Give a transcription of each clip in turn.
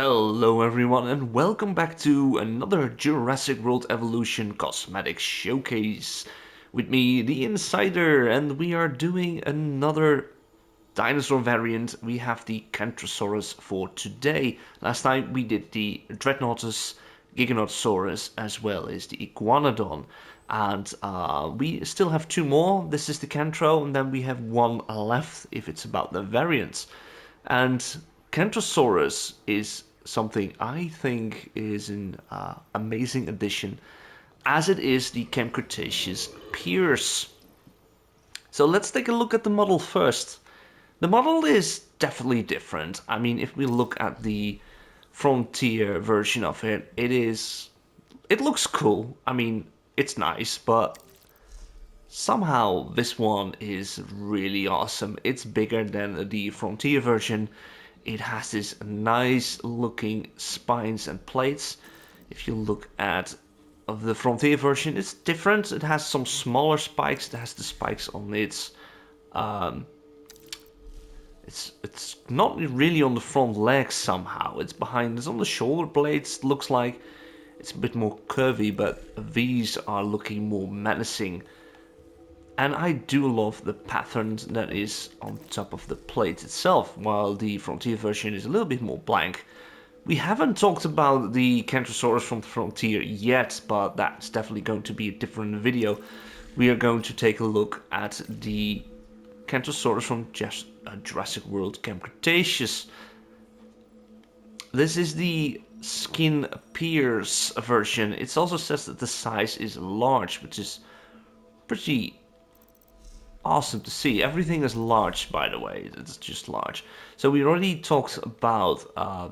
Hello everyone and welcome back to another Jurassic World Evolution Cosmetic Showcase. With me, the Insider, and we are doing another dinosaur variant. We have the Kentrosaurus for today. Last time we did the Dreadnoughtus, Giganotosaurus, as well as the Iguanodon. And we still have two more. This is the Kentro, and then we have one left if it's about the variants. And Kentrosaurus is something I think is an amazing addition, as it is the Camp Cretaceous Pierce. So let's take a look at the model first. The model is definitely different. I mean, if we look at the Frontier version of it, it looks cool. I mean, it's nice, but somehow this one is really awesome. It's bigger than the Frontier version. It has this nice looking spines and plates. If you look at the Frontier version, it's different. It has some smaller spikes. It has the spikes on um, it's not really on the front legs somehow. It's behind. It's on the shoulder blades. Looks like it's a bit more curvy, but these are looking more menacing. And I do love the pattern that is on top of the plate itself, while the Frontier version is a little bit more blank. We haven't talked about the Kentrosaurus from Frontier yet, but that's definitely going to be a different video. We are going to take a look at the Kentrosaurus from Jurassic World Camp Cretaceous. This is the skin pierce version. It also says that the size is large, which is pretty awesome to see. Everything is large, by the way. It's just large. So we already talked about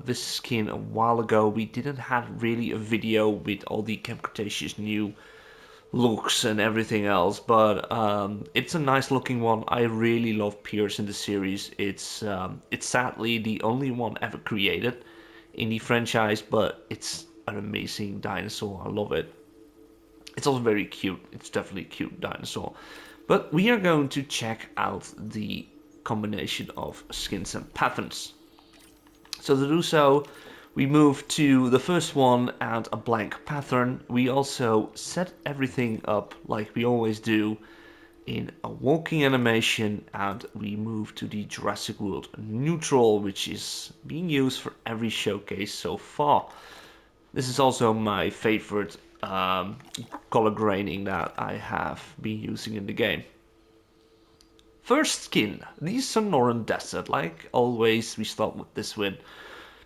this skin a while ago. We didn't have really a video with all the Camp Cretaceous new looks and everything else, but it's a nice looking one. I really love Pierce in the series. It's sadly the only one ever created in the franchise, but it's an amazing dinosaur. I love it. It's also very cute. It's definitely a cute dinosaur. But we are going to check out the combination of skins and patterns. So to do so, we move to the first one and a blank pattern. We also set everything up like we always do in a walking animation, and we move to the Jurassic World neutral, which is being used for every showcase so far. This is also my favorite color grading that I have been using in the game. First skin, the Sonoran Desert. Like always, we start with this one.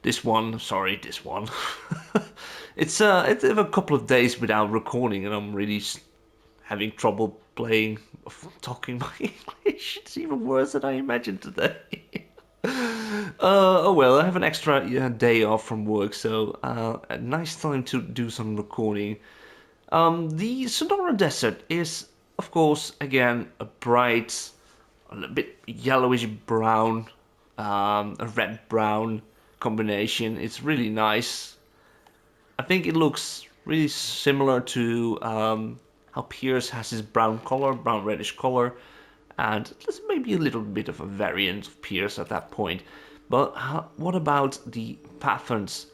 This one. It's a couple of days without recording, and I'm really having trouble talking my English. It's even worse than I imagined today. Oh well, I have an extra day off from work, so a nice time to do some recording. The Sonora Desert is, of course, again a bright, a bit yellowish brown, a red brown combination. It's really nice. I think it looks really similar to how Pierce has his brown color, brown reddish color, and there's maybe a little bit of a variant of Pierce at that point. But what about the patterns?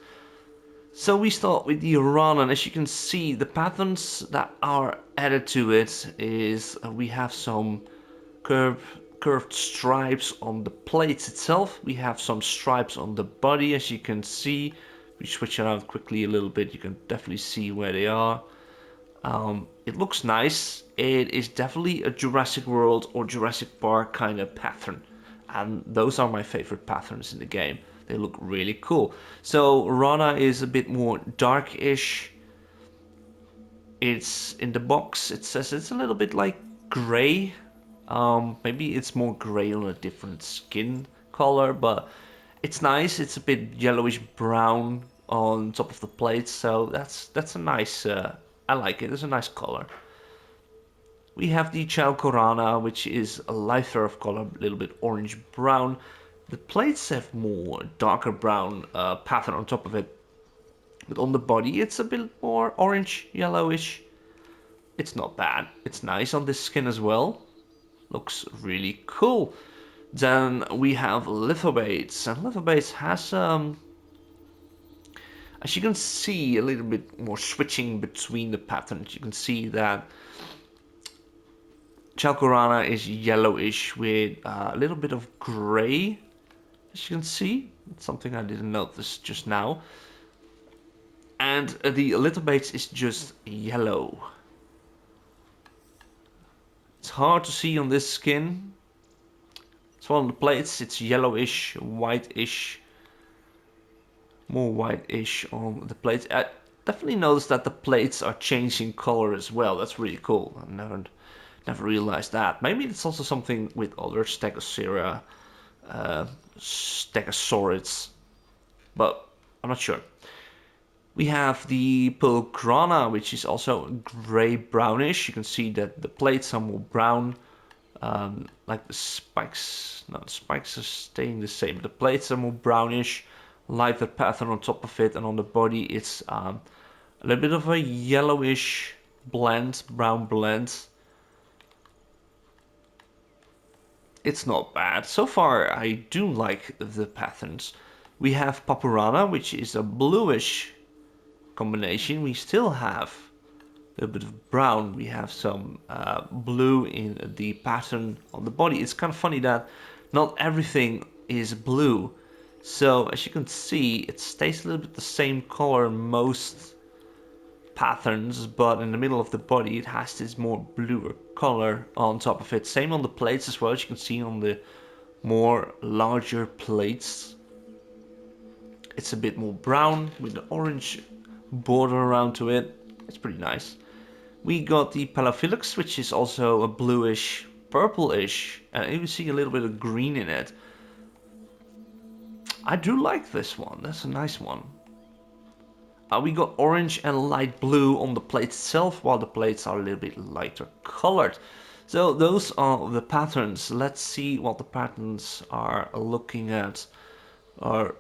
So we start with the run, and as you can see, the patterns that are added to it is we have some curved stripes on the plates itself. We have some stripes on the body, as you can see. We switch around quickly a little bit, you can definitely see where they are. It looks nice. It is definitely a Jurassic World or Jurassic Park kind of pattern, and those are my favorite patterns in the game. They look really cool. So Rana is a bit more darkish. It's in the box. It says it's a little bit like gray. Maybe it's more gray on a different skin color, but it's nice. It's a bit yellowish brown on top of the plate, so that's a nice. I like it. It's a nice color. We have the Chalcorana, which is a lighter of color, a little bit orange brown. The plates have more darker brown pattern on top of it, but on the body it's a bit more orange, yellowish. It's not bad. It's nice on this skin as well. Looks really cool. Then we have Lithobates, and Lithobates has As you can see, a little bit more switching between the patterns. You can see that Chalcorana is yellowish with a little bit of gray, as you can see. It's something I didn't notice just now. And the little baits is just yellow. It's hard to see on this skin. So on the plates it's yellowish, whitish. More whitish on the plates. I definitely noticed that the plates are changing color as well. That's really cool. I never realized that. Maybe it's also something with other Stegosaurus, Stegosaurids, but I'm not sure. We have the Pulcrana, which is also gray brownish. You can see that the plates are more brown, like the spikes. No, the spikes are staying the same. The plates are more brownish, lighter pattern on top of it, and on the body it's a little bit of a yellowish blend, brown blend. It's not bad. So far, I do like the patterns. We have Papurana, which is a bluish combination. We still have a little bit of brown. We have some blue in the pattern on the body. It's kind of funny that not everything is blue. So as you can see, it stays a little bit the same color in most patterns, but in the middle of the body it has this more bluer color on top of it. Same on the plates as well, as you can see on the more larger plates. It's a bit more brown with the orange border around to it. It's pretty nice. We got the Palaphylix, which is also a bluish, purplish, and you can see a little bit of green in it. I do like this one. That's a nice one. We got orange and light blue on the plate itself, while the plates are a little bit lighter colored. So those are the patterns. Let's see what the patterns are looking at or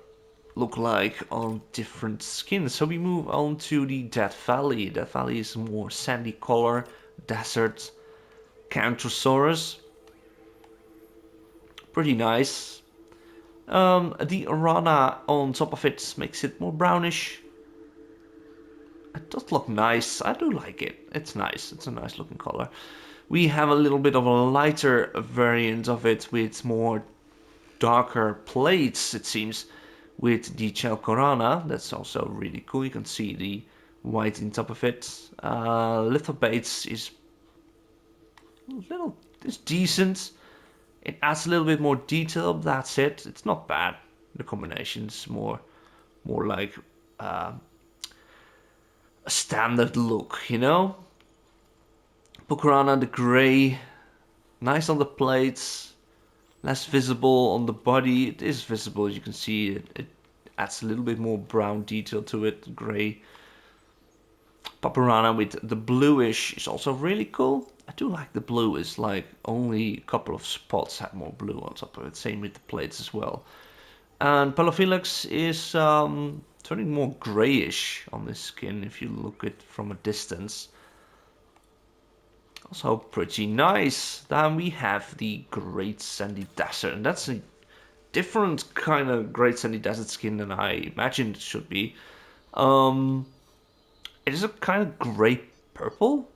look like on different skins. So we move on to the Death Valley. Death Valley is more sandy color, desert, Kentrosaurus. Pretty nice. The Arana on top of it makes it more brownish. It does look nice. I do like it. It's nice. It's a nice looking color. We have a little bit of a lighter variant of it with more darker plates, it seems, with the Chalcorana. That's also really cool. You can see the white on top of it. Lithobates is decent. It adds a little bit more detail, but that's it. It's not bad. The combination's more like a standard look, you know? Pulcrana, the gray, nice on the plates, less visible on the body. It is visible, as you can see. It adds a little bit more brown detail to it, gray. Papurana with the bluish is also really cool. I do like the blue. It's like only a couple of spots have more blue on top of it. Same with the plates as well. And Palaphylix is turning more grayish on this skin if you look at it from a distance. Also pretty nice. Then we have the Great Sandy Desert, and that's a different kind of Great Sandy Desert skin than I imagined it should be. It is a kind of grey purple.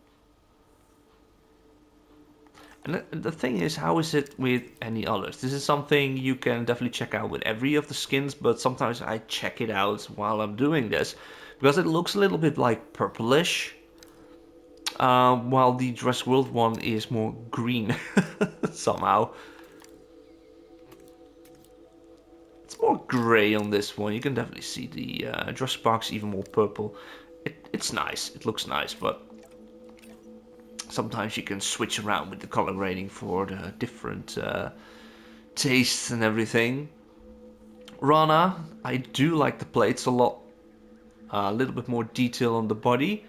And the thing is, how is it with any others? This is something you can definitely check out with every of the skins, but sometimes I check it out while I'm doing this, because it looks a little bit like purplish, while the Jurassic World one is more green, somehow. It's more grey on this one. You can definitely see the Jurassic Park's even more purple. It's nice, it looks nice, but sometimes you can switch around with the color grading for the different tastes and everything. Rana, I do like the plates a lot. A little bit more detail on the body.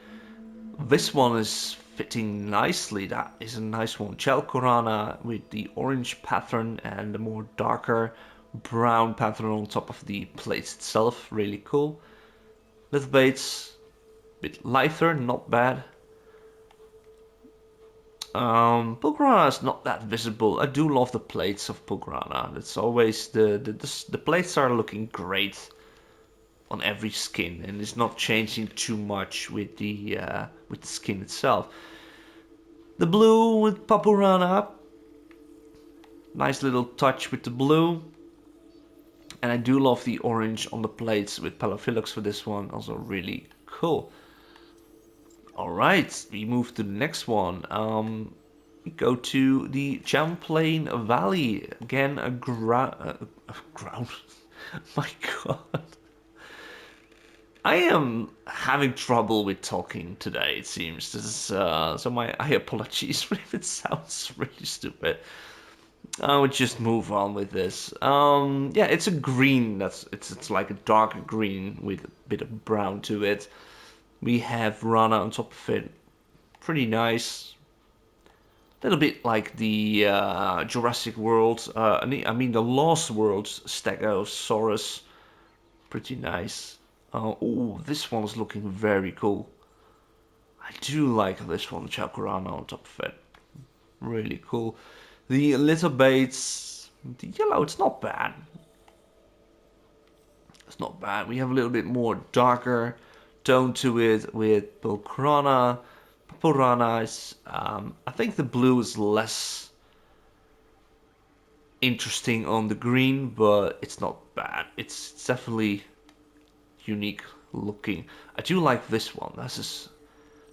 This one is fitting nicely. That is a nice one. Chalcorana with the orange pattern and the more darker brown pattern on top of the plates itself. Really cool. Little baits, a bit lighter, not bad. Pulcrana is not that visible. I do love the plates of Pulcrana. It's always the plates are looking great on every skin, and it's not changing too much with the skin itself. The blue with Papurana, nice little touch with the blue. And I do love the orange on the plates with Palaphylax for this one, also really cool. Alright, we move to the next one. We go to the Champlain Valley. Again, a ground. My god. I am having trouble with talking today, it seems. This is, so I apologies if it sounds really stupid. I would just move on with this. Yeah, it's a green. It's like a dark green with a bit of brown to it. We have Rana on top of it. Pretty nice. A little bit like the Jurassic World. I mean the Lost World Stegosaurus. Pretty nice. Oh, this one's looking very cool. I do like this one, Chakurana on top of it. Really cool. The little baits, the yellow, it's not bad. It's not bad. We have a little bit more darker tone to it with Pulcrana. Papurana is, I think the blue is less interesting on the green, but it's not bad. It's definitely unique looking. I do like this one. This is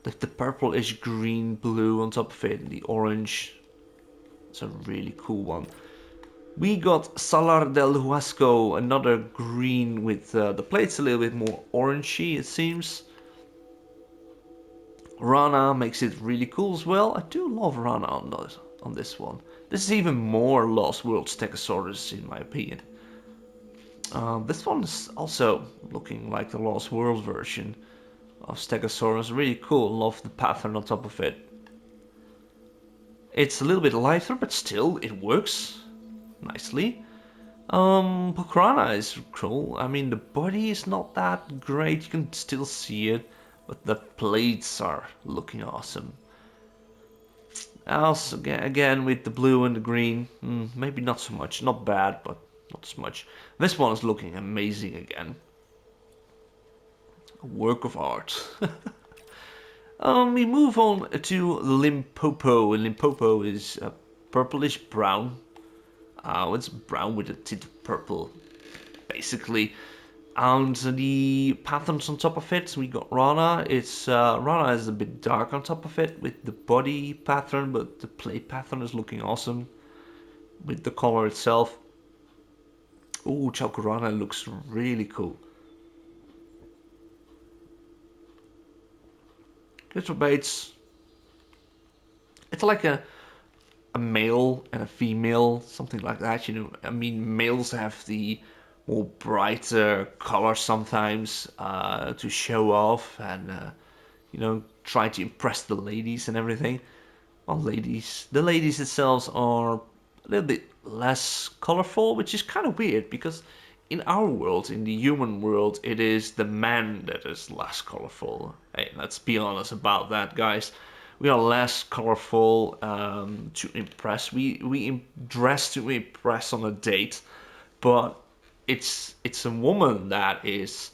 the purplish green blue on top of it, and the orange. It's a really cool one. We got Salar del Huasco, another green with the plates a little bit more orangey, it seems. Rana makes it really cool as well. I do love Rana on this one. This is even more Lost World Stegosaurus in my opinion. This one is also looking like the Lost World version of Stegosaurus. Really cool. Love the pattern on top of it. It's a little bit lighter, but still it works nicely. Pokrana is cool. I mean, the body is not that great. You can still see it, but the plates are looking awesome. Also, again with the blue and the green, maybe not so much. Not bad, but not so much. This one is looking amazing again. A work of art. We move on to Limpopo. Limpopo is purplish brown. It's brown with a tint of purple, basically. And the patterns on top of it, we got Rana. Rana is a bit dark on top of it with the body pattern, but the plate pattern is looking awesome with the color itself. Ooh, Chalcorana looks really cool. Little baits. It's like a male and a female, something like that. You know, I mean, males have the more brighter color sometimes to show off and you know, try to impress the ladies and everything. Well, the ladies themselves are a little bit less colorful, which is kind of weird because in our world, in the human world, it is the man that is less colorful. Hey, let's be honest about that, guys. We are less colorful to impress. We dress to impress on a date, but it's a woman that is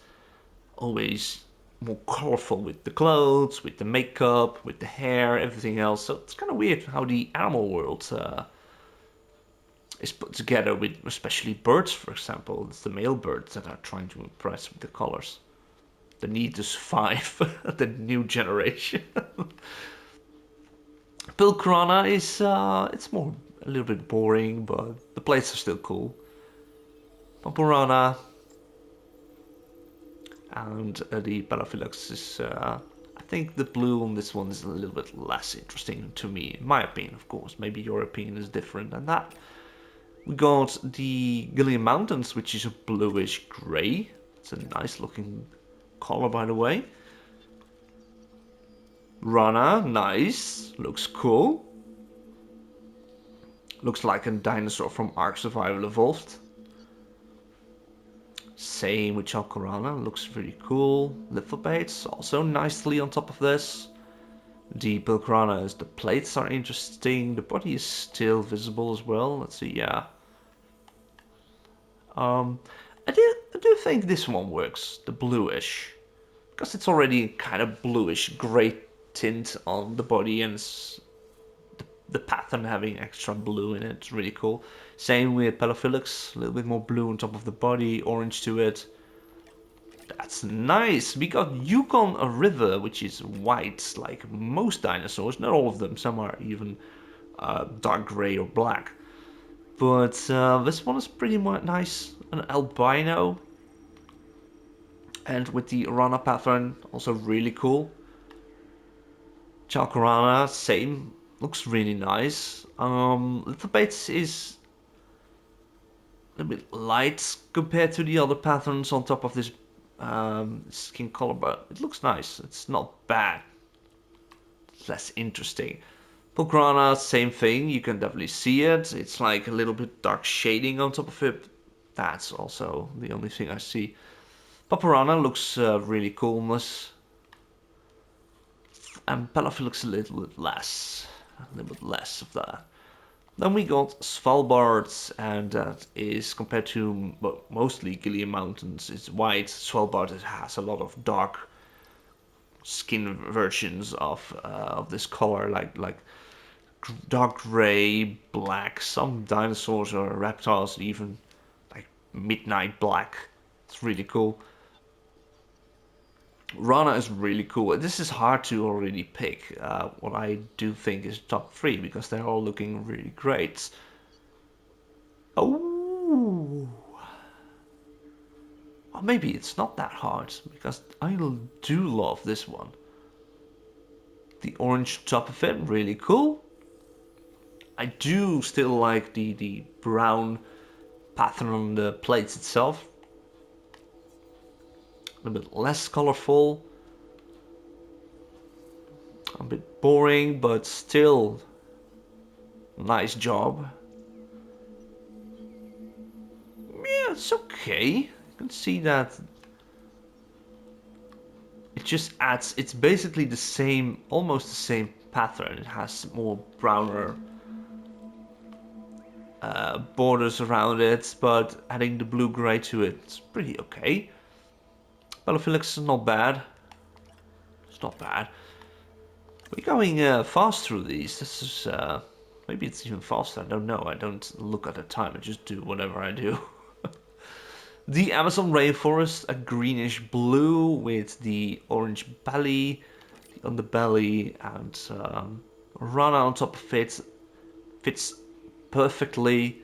always more colorful with the clothes, with the makeup, with the hair, everything else. So it's kind of weird how the animal world is put together with especially birds, for example. It's the male birds that are trying to impress with the colors. The need to survive the new generation. Pilkrana is it's more a little bit boring, but the plates are still cool. Pampurana and the Palaphylax is I think the blue on this one is a little bit less interesting to me, in my opinion, of course. Maybe your opinion is different than that. We got the Gillian Mountains, which is a bluish grey. It's a nice looking color, by the way. Rana, nice. Looks cool. Looks like a dinosaur from Ark Survival Evolved. Same with Chalcorana, looks really cool. Lithobates, also nicely on top of this. The Pilkrana is the plates are interesting. The body is still visible as well. Let's see, yeah. I do do think this one works, the bluish. Because it's already kind of bluish grey tint on the body and the pattern having extra blue in it. It's really cool. Same with Pelophylax, a little bit more blue on top of the body, orange to it. That's nice. We got Yukon River, which is white, like most dinosaurs. Not all of them. Some are even dark gray or black. But this one is pretty nice. An albino. And with the Rana pattern, also really cool. Chalcorana, same. Looks really nice. Little Bates is a bit light compared to the other patterns on top of this skin color, but it looks nice. It's not bad. It's less interesting. Pulcrana, same thing. You can definitely see it. It's like a little bit dark shading on top of it. That's also the only thing I see. Paparana looks really cool on this. And Pelophy looks a little bit less. A little bit less of that. Then we got Svalbard, and that is compared to mostly Gillian Mountains. It's white. Svalbard has a lot of dark skin versions of this color, like dark gray, black. Some dinosaurs or reptiles even like midnight black. It's really cool. Rana is really cool. This is hard to already pick. What I do think is top 3 because they're all looking really great. Oh, or maybe it's not that hard because I do love this one. The orange top of it, really cool. I do still like the brown pattern on the plates itself. A bit less colorful. A bit boring, but still nice job. Yeah, it's okay. You can see that it just adds, it's basically the same, almost the same pattern. It has more browner borders around it, but adding the blue-gray to it, it's pretty okay. Pelophylax is not bad. It's not bad. We're going fast through these. This is, maybe it's even faster, I don't know. I don't look at the time, I just do whatever I do. The Amazon rainforest, a greenish blue with the orange belly, the underbelly, and Rana on top of it. Fits perfectly.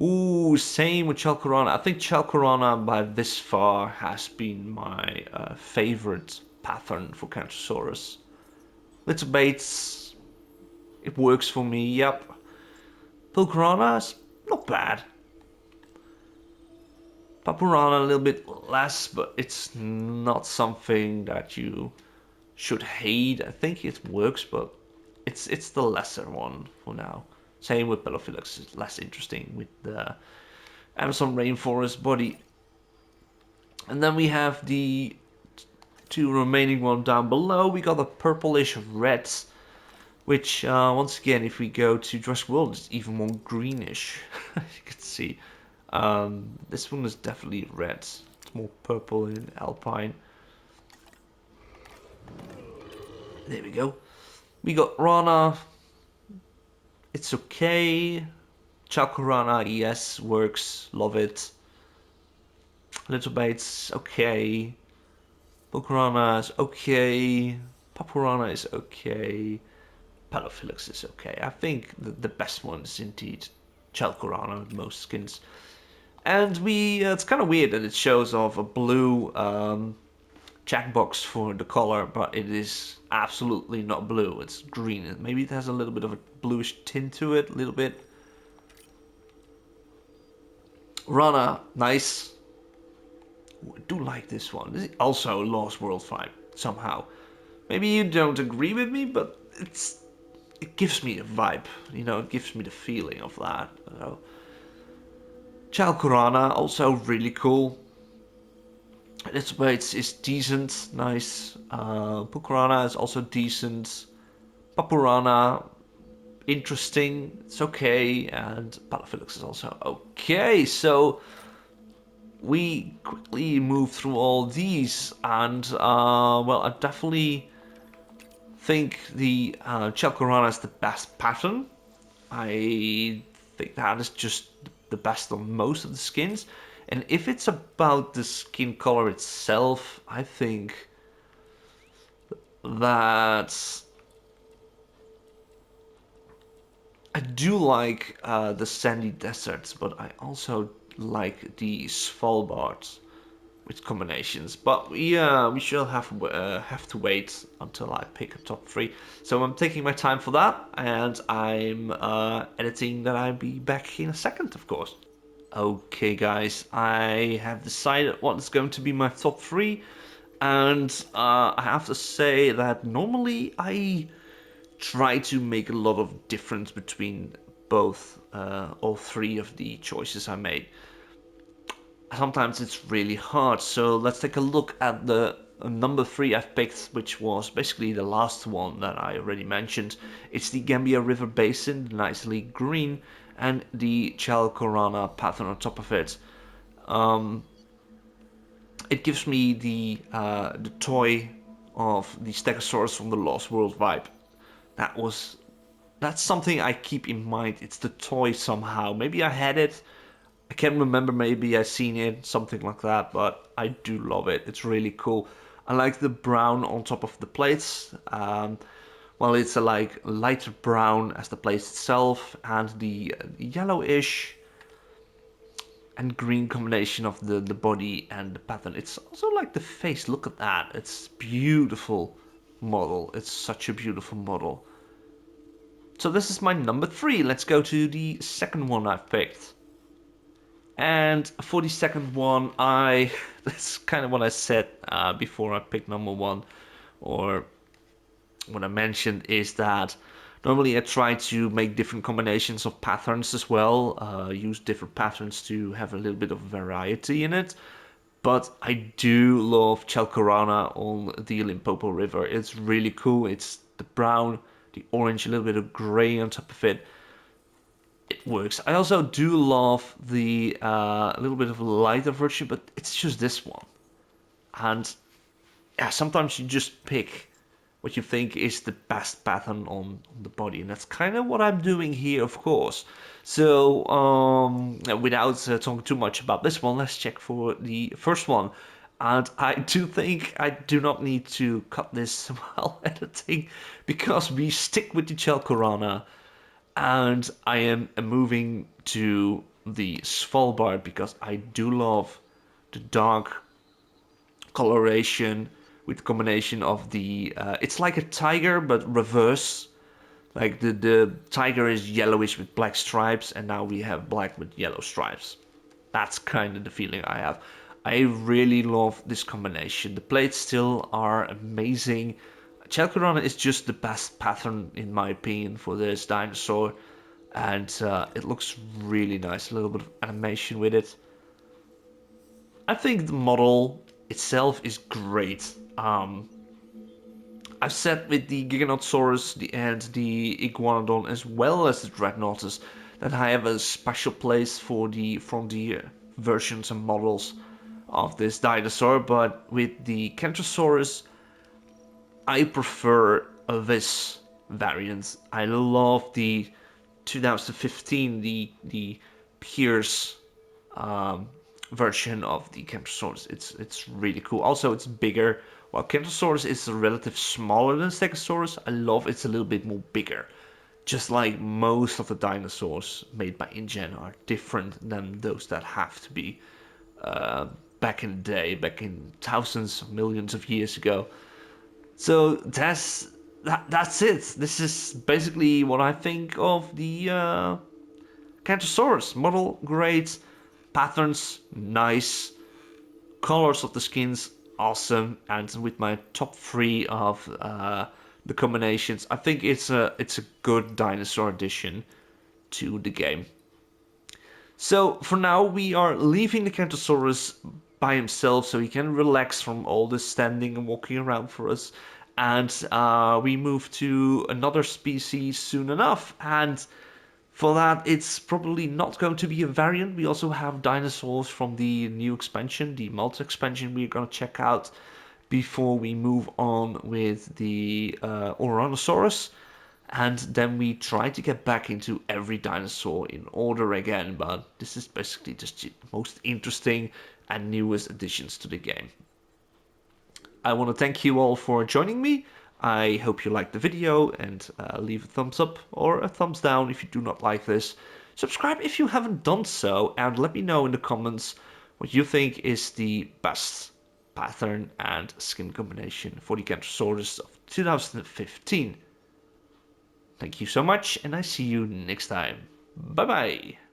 Ooh, same with Chalcorana. I think Chalcorana by this far has been my favorite pattern for Kentrosaurus. Little Bates, it works for me, yep. Pulcrana's not bad. Papurana a little bit less, but it's not something that you should hate. I think it works, but it's the lesser one for now. Same with Pelophylax, it's less interesting with the Amazon rainforest body. And then we have the 2 remaining ones down below. We got a purplish red, which once again, if we go to Jurassic World, it's even more greenish. You can see. This one is definitely red. It's more purple in alpine. There we go. We got Rana. It's okay. Chakurana, yes, works. Love it. Little Bates, okay. Pulcrana is okay. Papurana is okay. Pelophylax is okay. I think the best one is indeed Chalcorana with most skins. And it's kind of weird that it shows off a blue checkbox for the color, but it is absolutely not blue. It's green. Maybe it has a little bit of a bluish tint to it, a little bit. Rana, nice. Ooh, I do like this one. This is also Lost World 5, somehow. Maybe you don't agree with me, but it gives me a vibe. You know, it gives me the feeling of that. You know. Chalcorana, also really cool. Little Bates is decent, nice. Pulcrana is also decent. Papurana, interesting, it's okay. And Pelophylax is also okay. So we quickly move through all these, and well, I definitely think the Chalcorana is the best pattern. I think that is just the best on most of the skins. And if it's about the skin color itself, I think that I do like the sandy deserts, but I also like the Svalbard with combinations. But we shall have to wait until I pick a top three. So I'm taking my time for that, and I'm editing that. I'll be back in a second, of course. Okay, guys, I have decided what is going to be my top three, and I have to say that normally I try to make a lot of difference between both all three of the choices I made. Sometimes it's really hard, so let's take a look at the number three I've picked, which was basically the last one that I already mentioned. It's the Gambia River Basin, nicely green, and the Chalcorana pattern on top of it. Um, it gives me the toy of the Stegosaurus from the Lost World vibe. That was that's something I keep in mind. It's the toy somehow. Maybe I had it. I can't remember. Maybe I seen it, something like that. But I do love it. It's really cool. I like the brown on top of the plates. Well, it's a like lighter brown as the plate itself, and the yellowish and green combination of the body and the pattern. It's also like the face. Look at that. It's beautiful model. It's such a beautiful model. So this is my number three. Let's go to the second one I've picked. And for the second one, that's kind of what I said before I picked number one, or what I mentioned is that normally I try to make different combinations of patterns as well, use different patterns to have a little bit of variety in it. But I do love Chalcorana on the Limpopo River. It's really cool. It's the brown, the orange, a little bit of gray on top of it. It works. I also do love the a little bit of a lighter version, but it's just this one. And yeah, sometimes you just pick what you think is the best pattern on the body, and that's kind of what I'm doing here, of course. So without talking too much about this one, let's check for the first one. And I do think I do not need to cut this while editing, because we stick with the Chalcorana, and I am moving to the Svalbard because I do love the dark coloration with combination of the it's like a tiger but reverse. Like the tiger is yellowish with black stripes, and now we have black with yellow stripes. That's kind of the feeling I have. I really love this combination. The plates still are amazing. Chalcorana is just the best pattern in my opinion for this dinosaur, and it looks really nice. A little bit of animation with it. I think the model itself is great. I've said with the Giganotosaurus and the Iguanodon as well as the Dreadnoughtus that I have a special place for the frontier versions and models of this dinosaur, but with the Kentrosaurus, I prefer this variant. I love the 2015, the Pierce version of the Kentrosaurus. It's really cool. Also, it's bigger. While Kentrosaurus is a relative smaller than Stegosaurus, I love it's a little bit more bigger. Just like most of the dinosaurs made by InGen are different than those that have to be back in the day, back in thousands, millions of years ago. So that's it. This is basically what I think of the Kentrosaurus. Model great, patterns nice, colors of the skins awesome, and with my top three of the combinations, I think it's a good dinosaur addition to the game. So for now, we are leaving the Kentrosaurus by himself, so he can relax from all the standing and walking around for us, and we move to another species soon enough. And For that, it's probably not going to be a variant. We also have dinosaurs from the new expansion, the multi expansion we're going to check out before we move on with the Ouranosaurus. And then we try to get back into every dinosaur in order again, but this is basically just the most interesting and newest additions to the game. I want to thank you all for joining me. I hope you liked the video, and leave a thumbs up or a thumbs down if you do not like this. Subscribe if you haven't done so, and let me know in the comments what you think is the best pattern and skin combination for the Kentrosaurus of 2015. Thank you so much, and I see you next time. Bye bye!